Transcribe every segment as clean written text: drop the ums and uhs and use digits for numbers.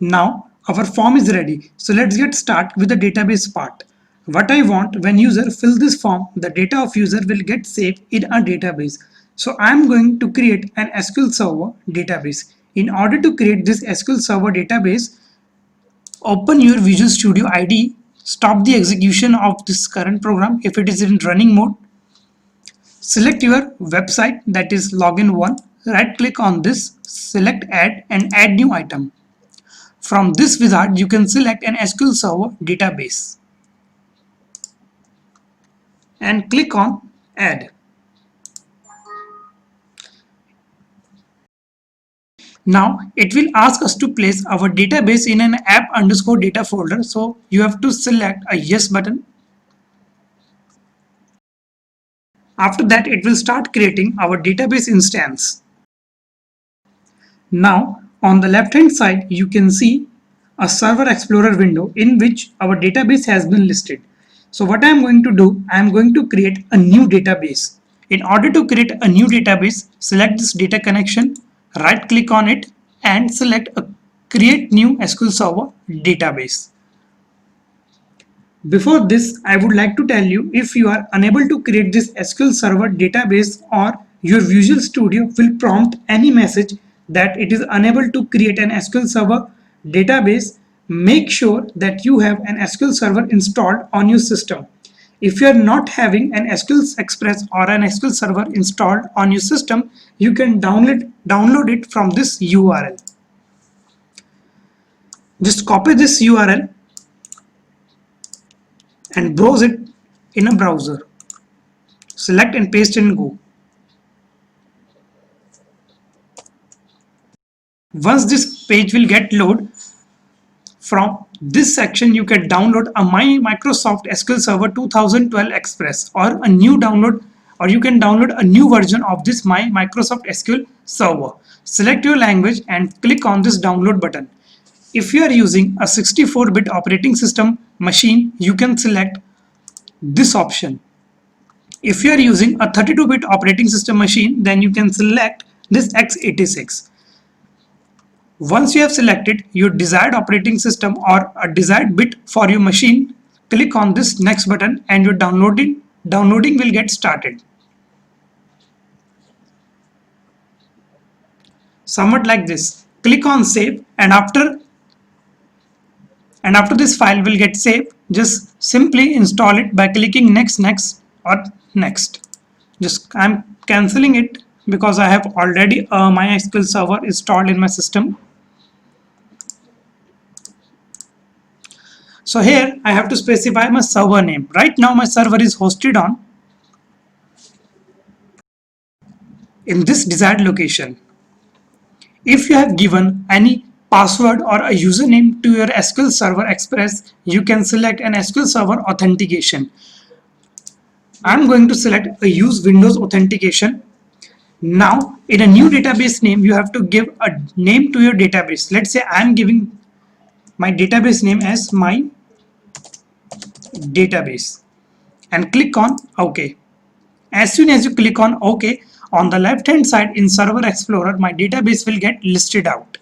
Now our form is ready. So let's get started with the database part. What I want, when user fill this form, the data of user will get saved in a database. So I'm going to create an SQL Server database. In order to create this SQL Server database, open your Visual Studio IDE, stop the execution of this current program if it is in running mode. Select your website, that is login 1, right click on this, select add and add new item. From this wizard you can select an SQL Server database and click on add. Now it will ask us to place our database in an app underscore data folder, so you have to select a yes button. After that it will start creating our database instance. Now on the left hand side you can see a Server Explorer window in which our database has been listed. So what I am going to do, I am going to create a new database. In order to create a new database, select this data connection, right click on it and select a create new SQL Server database. Before this, I would like to tell you, if you are unable to create this SQL Server database or your Visual Studio will prompt any message that it is unable to create an SQL Server database, make sure that you have an SQL Server installed on your system. If you are not having an SQL Express or an SQL Server installed on your system, you can download it from this URL. Just copy this URL and browse it in a browser. Select and paste and go. Once this page will get load, from this section you can download a Microsoft SQL Server 2012 Express or a new download, or you can download a new version of this Microsoft SQL Server. Select your language and click on this download button. If you are using a 64-bit operating system machine, you can select this option. If you are using a 32-bit operating system machine, then you can select this x86. Once you have selected your desired operating system or a desired bit for your machine, click on this next button and your downloading will get started. Somewhat like this. Click on save, and after this file will get saved, just simply install it by clicking next or next. Just I'm cancelling it because I have already my SQL Server installed in my system. So here I have to specify my server name. Right now my server is hosted on in this desired location. If you have given any password or a username to your SQL Server Express, you can select an SQL Server authentication. I'm going to select a use Windows authentication. Now in a new database name, you have to give a name to your database. Let's say I'm giving my database name as my database and click on OK. As soon as you click on OK, on the left hand side in Server Explorer, my database will get listed out.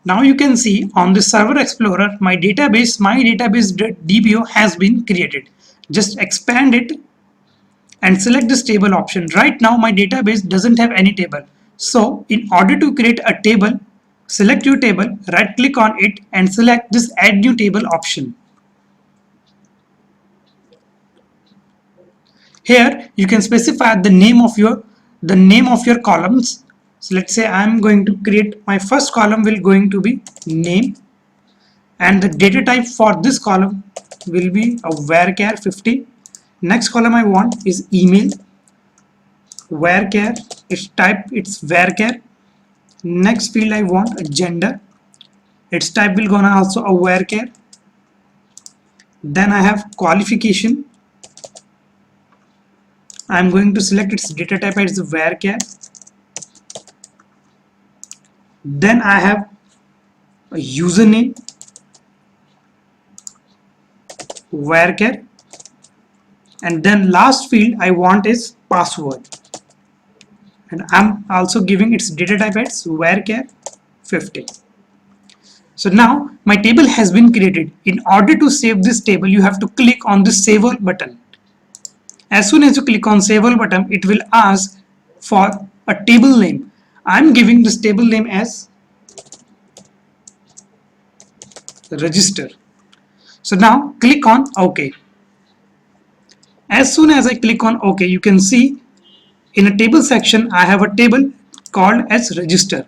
Now you can see on the Server Explorer, my database DBO has been created. Just expand it and select this table option. Right now my database doesn't have any table. So in order to create a table, select your table, right click on it and select this add new table option. Here you can specify the name of your columns. So let's say I'm going to create my first column will going to be name, and the data type for this column will be a varchar 50. Next column I want is email, varchar, its type it's varchar. Next field I want a gender, its type will gonna also a varchar. Then I have qualification, I'm going to select its data type as varchar. Then I have a username, varchar, and then last field I want is password, and I'm also giving its data type as varchar 50. So now my table has been created. In order to save this table, you have to click on the Save All button. As soon as you click on Save All button, it will ask for a table name. I'm giving this table name as register. So now click on OK. As soon as I click on OK, you can see in a table section, I have a table called as register.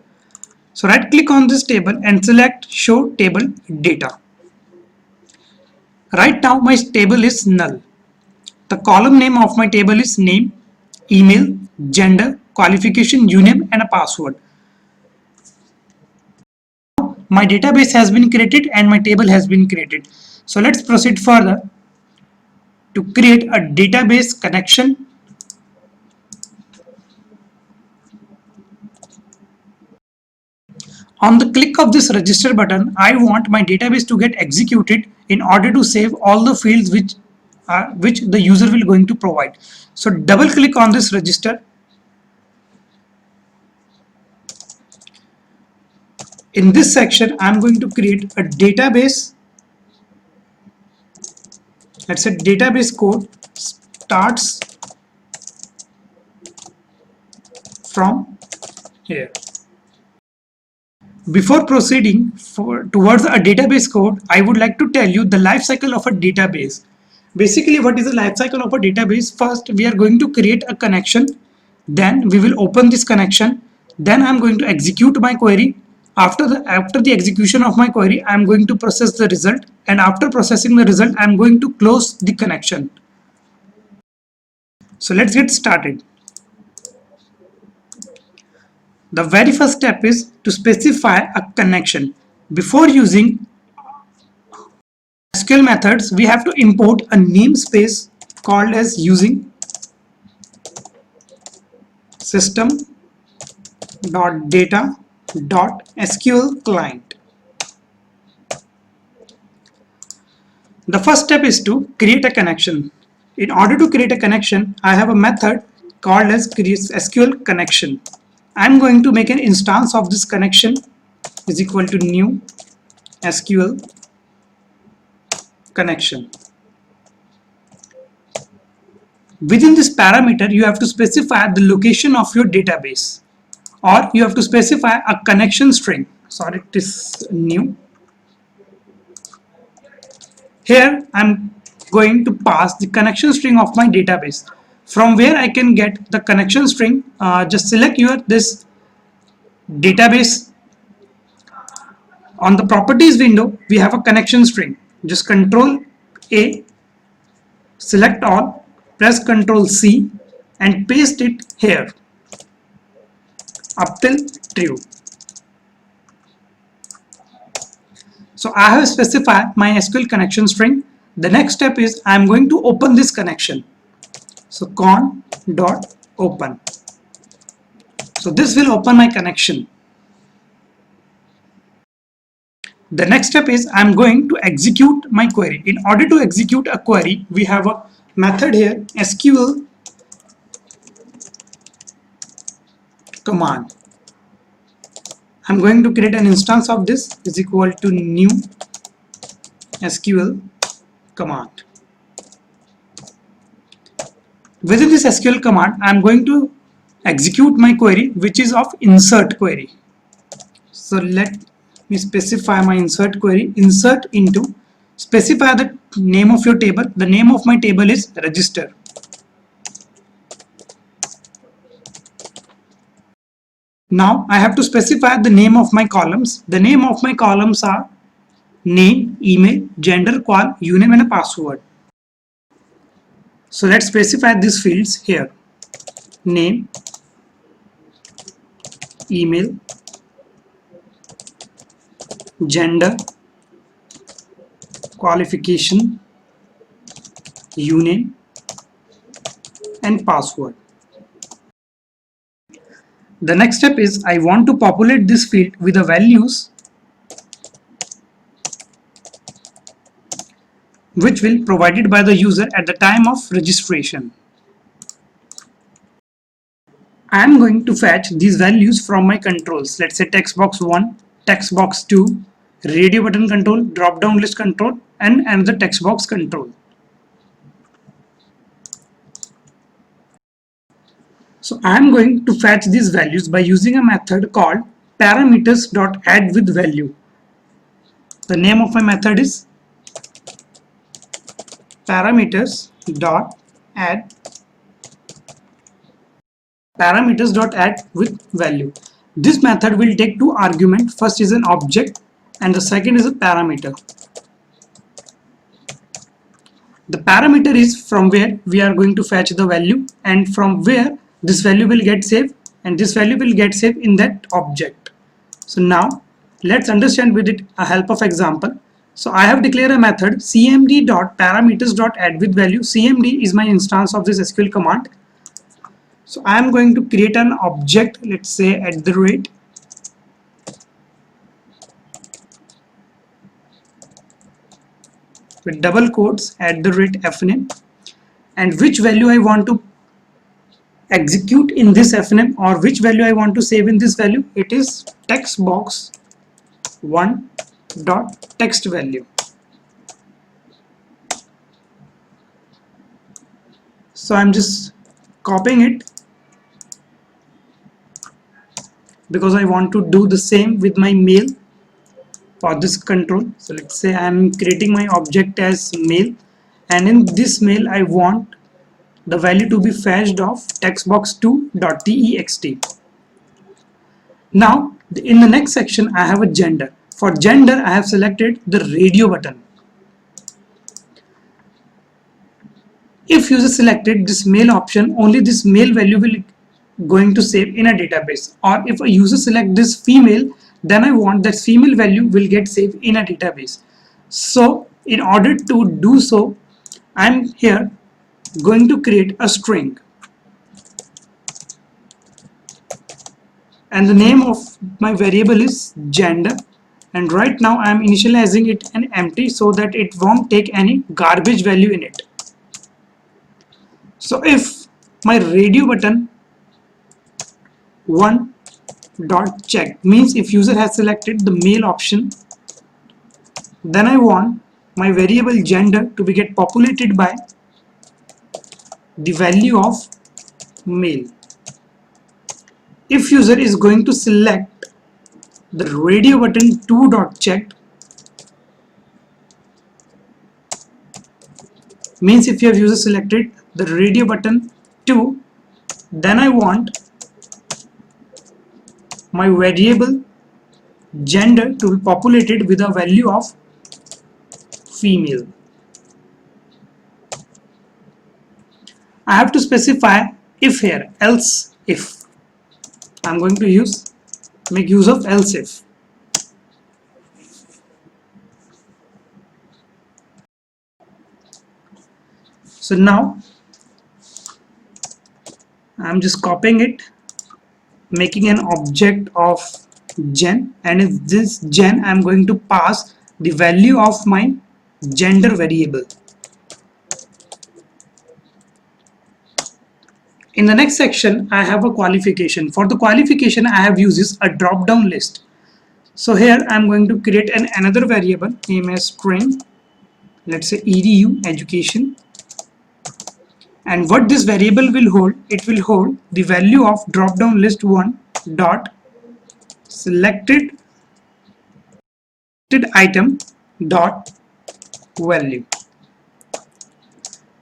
So right click on this table and select show table data. Right now my table is null. The column name of my table is name, email, gender, qualification, uname and a password. My database has been created and my table has been created. So let's proceed further to create a database connection. On the click of this register button, I want my database to get executed in order to save all the fields which the user will going to provide. So double click on this register. In this section, I'm going to create a database. Let's say database code starts from here. Before proceeding towards a database code, I would like to tell you the life cycle of a database. Basically, what is the life cycle of a database? First, we are going to create a connection. Then we will open this connection. Then I'm going to execute my query. After the execution of my query, I'm going to process the result. And after processing the result, I'm going to close the connection. So let's get started. The very first step is to specify a connection. Before using SQL methods, we have to import a namespace called as using system.data.sql client. The first step is to create a connection. In order to create a connection, I have a method called as SQL connection. I'm going to make an instance of this connection is equal to new SQL connection. Within this parameter, you have to specify the location of your database, or you have to specify a connection string. Sorry, it is new. Here I'm going to pass the connection string of my database. From where I can get the connection string, just select this database. On the properties window, we have a connection string. Just Control A, select all, press Control C and paste it here up till true. So I have specified my SQL connection string. The next step is I am going to open this connection. So con.open. So this will open my connection. The next step is I am going to execute my query. In order to execute a query, we have a method here, SQL command. I'm going to create an instance of this is equal to new SQL command. Within this SQL command, I'm going to execute my query, which is of insert query. So let me specify my insert query. Insert into, specify the name of your table. The name of my table is register. Now I have to specify the name of my columns. The name of my columns are name, email, gender, qual, uname and a password. So let's specify these fields here. Name, email, gender, qualification, uname and password. The next step is I want to populate this field with the values which will provided by the user at the time of registration. I am going to fetch these values from my controls. Let's say text box 1, text box 2, radio button control, drop down list control, and another text box control. So I am going to fetch these values by using a method called parameters.addWithValue. The name of my method is parameters.addWithValue. This method will take two arguments. First is an object and the second is a parameter. The parameter is from where we are going to fetch the value and from where this value will get saved, and this value will get saved in that object. So now let's understand with it a help of example. So I have declared a method cmd.parameters.addWithValue. cmd is my instance of this SQL command. So I am going to create an object, let's say at the rate with double quotes at the rate fname, and which value I want to execute in this fname or which value I want to save in this value. It is text box 1 dot text value. So I'm just copying it because I want to do the same with my mail for this control. So let's say I'm creating my object as mail, and in this mail I want the value to be fetched of textbox2.text. Now in the next section I have a gender. For gender I have selected the radio button. If user selected this male option, only this male value will going to save in a database, or if a user select this female, then I want that female value will get saved in a database. So in order to do so, I'm here going to create a string, and the name of my variable is gender, and right now I am initializing it an empty so that it won't take any garbage value in it. So if my radio button 1 dot check means if user has selected the male option, then I want my variable gender to be get populated by the value of male. If user is going to select the radio button 2 dot checked, means if you have user selected the radio button 2, then I want my variable gender to be populated with a value of female. I have to specify if here, else if. I'm going to make use of else if. So now I'm just copying it, making an object of gen, and in this gen I'm going to pass the value of my gender variable. In the next section I have a qualification. For the qualification I have used a drop down list. So here I'm going to create another variable, name as string, let's say edu education, and what this variable will hold, it will hold the value of drop down list 1 dot selected item dot value.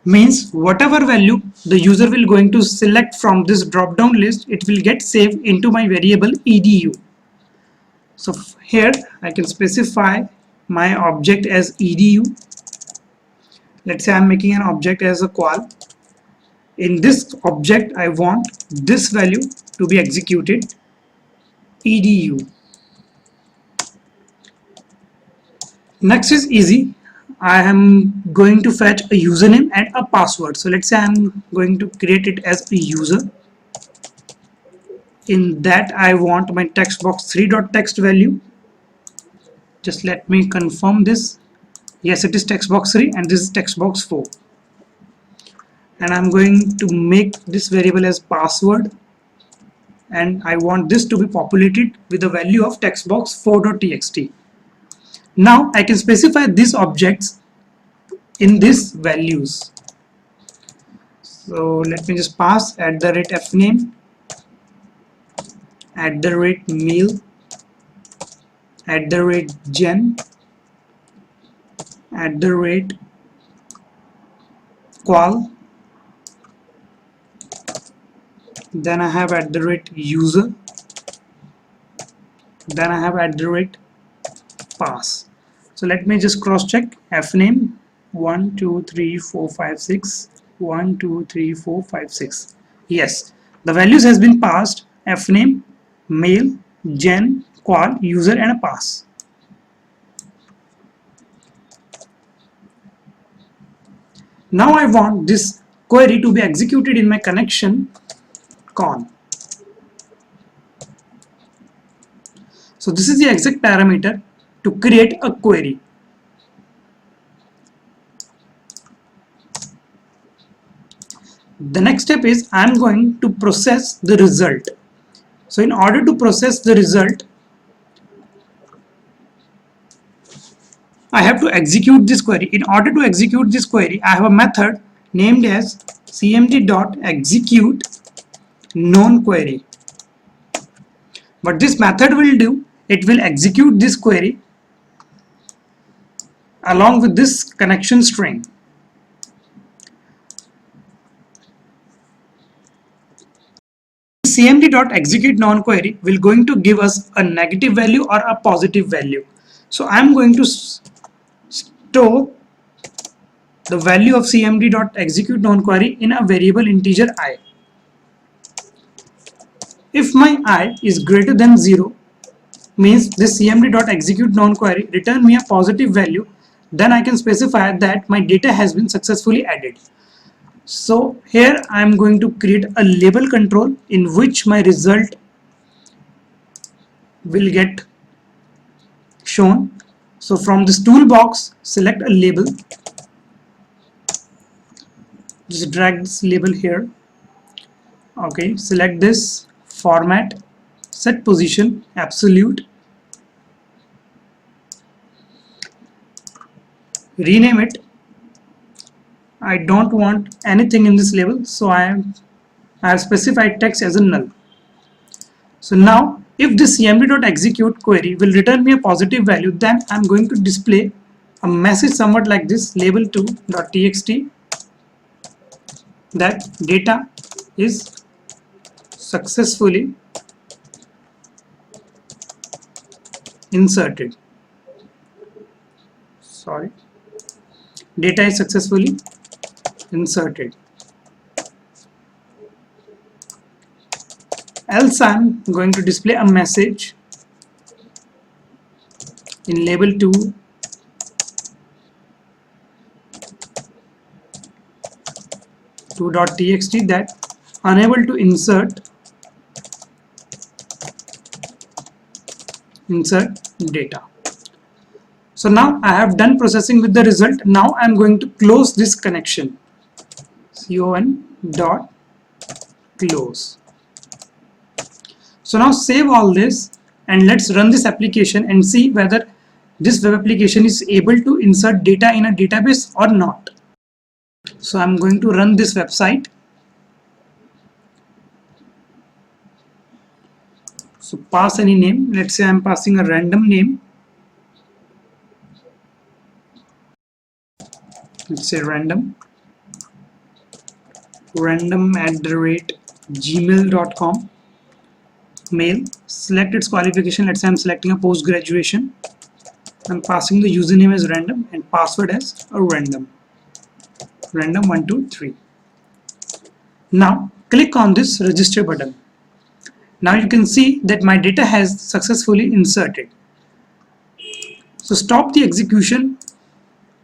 Means whatever value the user will going to select from this drop down list, it will get saved into my variable edu. So here I can specify my object as edu. Let's say I'm making an object as a qual. In this object I want this value to be executed, edu. Next is easy. I am going to fetch a username and a password. So let's say I'm going to create it as a user. In that I want my text box 3 dot text value. Just let me confirm this. Yes, it is text box 3 and this is text box 4. And I'm going to make this variable as password, and I want this to be populated with the value of text box 4.txt. Now I can specify these objects in these values. So let me just pass @fname, @mail, @gen, @qual, then I have @user, then I have @pass. So let me just cross check fname 1 2 3 4 5 6 1 2 3 4 5 6. Yes, the values has been passed: fname, mail, gen, qual, user, and a pass. Now I want this query to be executed in my connection con. So this is the exact parameter to create a query. The next step is I am going to process the result. So in order to process the result, I have to execute this query. In order to execute this query, I have a method named as cmd.execute known query. What this method will do, it will execute this query along with this connection string. cmd.execute known query will going to give us a negative value or a positive value. So I am going to store the value of cmd.execute known query in a variable integer I. If my I is greater than 0, means this cmd.execute known query return me a positive value, then I can specify that my data has been successfully added. So here I am going to create a label control in which my result will get shown. So from this toolbox, select a label, just drag this label here. Okay, select this, format, set position, absolute, rename it. I don't want anything in this label, so I have specified text as a null. So now if this cmd.execute query will return me a positive value, then I'm going to display a message somewhat like this: label2.txt, that data is successfully inserted. Data is successfully inserted. Else I'm going to display a message in label2 2.txt that unable to insert data. So now I have done processing with the result. Now I am going to close this connection. con.close. So now save all this and let's run this application and see whether this web application is able to insert data in a database or not. So I'm going to run this website. So pass any name. Let's say I'm passing a random name. Let's say random @gmail.com. Mail, select its qualification. Let's say I'm selecting a post graduation. I'm passing the username as random and password as a random 123. Now click on this register button. Now you can see that my data has successfully inserted. So stop the execution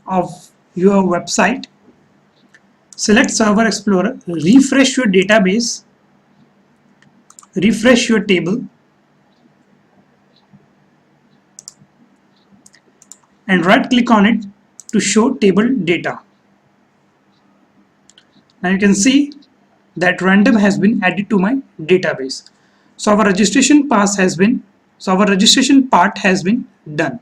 of your website, select Server Explorer, refresh your database, refresh your table, and right click on it to show table data. Now you can see that random has been added to my database. So our registration part has been done.